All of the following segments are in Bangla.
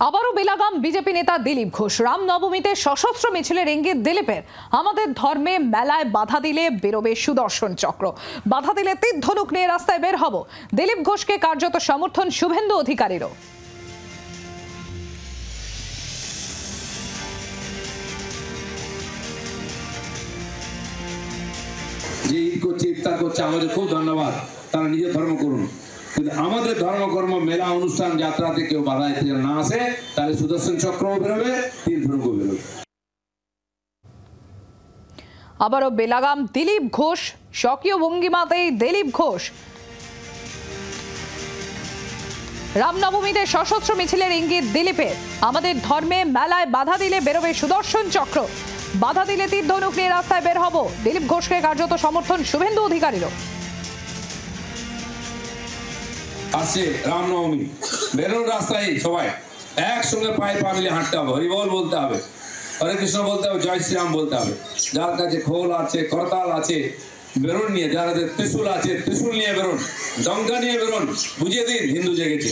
আবারও বেলাগাম বিজেপি নেতা দিলীপ ঘোষ। রামনবমীতে সশস্ত্র মিছিলের ইঙ্গিত দিলীপের। আমাদের ধর্মে মেলায় বাধা দিলে বেরোবে সুদর্শন চক্র, বাধা দিলে তীর ধনুক নিয়ে রাস্তায় বের হব। দিলীপ ঘোষকে কার্যত সমর্থন শুভেন্দু অধিকারীরও। যে ঈদ করছে, ইফতার করছে, আমাদের খুব ধন্যবাদ। তারা নিজের ধর্ম করুন, কিন্তু আমাদের ধর্মকর্ম মেলা অনুষ্ঠান যাত্রাতে কেউ বাধা দিতে না আসে, তাহলে সুদর্শন চক্রও বেরোবে, তীর ধনুকও বেরোবে। আবারও বেলাগাম দিলীপ ঘোষ। স্বকীয় ভঙ্গিমাতেই দিলীপ ঘোষ। রামনবমীতে সশস্ত্র মিছিলের ইঙ্গিত দিলীপের। আমাদের ধর্মে মেলায় বাধা দিলে বেরোবে সুদর্শন চক্র, বাধা দিলে তীর ধনুক নিয়ে রাস্তায় বের হব। দিলীপ ঘোষকে কার্যত সমর্থন শুভেন্দু অধিকারীরও। আসছে রামনবমী, বেরোন রাস্তায়, সবাই একসঙ্গে পায়ে পা মিলে হাঁটতে হবে, হরিবল বলতে হবে, হরে কৃষ্ণ বলতে হবে, জয় শ্রীরাম বলতে হবে। যার কাছে খোল আছে, করতাল আছে, বেরোন নিয়ে। যারা ত্রিশূল আছে, ত্রিশূল নিয়ে বেরোন, ডঙ্কা নিয়ে বেরোন, বুঝিয়ে দিন হিন্দু জেগেছে।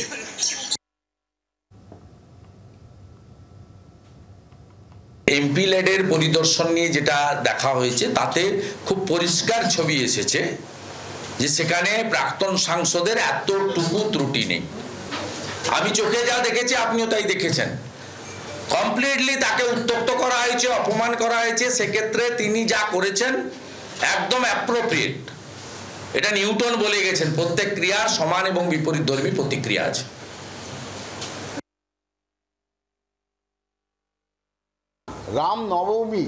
এমপি লেডের পরিদর্শন নিয়ে যেটা দেখা হয়েছে, তাতে খুব পরিষ্কার ছবি এসেছে যে সেখানে প্রাক্তন সাংসদের এতটুকু ত্রুটি নেই। আমি চোখে যা দেখেছি, আপনিও তাই দেখেছেন। কমপ্লিটলি তাকে উত্ত্যক্ত করা হয়েছে, অপমান করা হয়েছে। সেক্ষেত্রে তিনি যা করেছেন একদম অ্যাপ্রোপ্রিয়েট। এটা নিউটন বলে গেছেন, প্রত্যেক ক্রিয়ার সমান এবং বিপরীতধর্মী প্রতিক্রিয়া আছে। রাম নবমী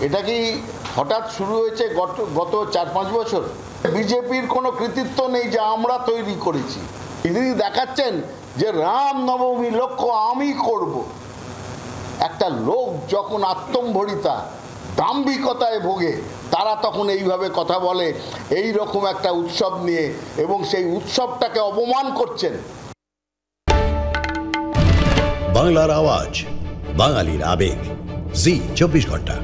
এটা কি হঠাৎ শুরু হয়েছে গত 4-5 বছর? বিজেপির কোনো কৃতিত্ব নেই যে আমরা তৈরি করেছি। তিনি দেখাচ্ছেন যে রাম নবমী লক্ষ্য আমি করব। একটা লোক যখন আত্মম্ভরিতা দাম্ভিকতায় ভোগে, তারা তখন এইভাবে কথা বলে এই রকম একটা উৎসব নিয়ে, এবং সেই উৎসবটাকে অপমান করছেন। বাংলার আওয়াজ, বাঙালির আবেগ, জি 24 ঘন্টা।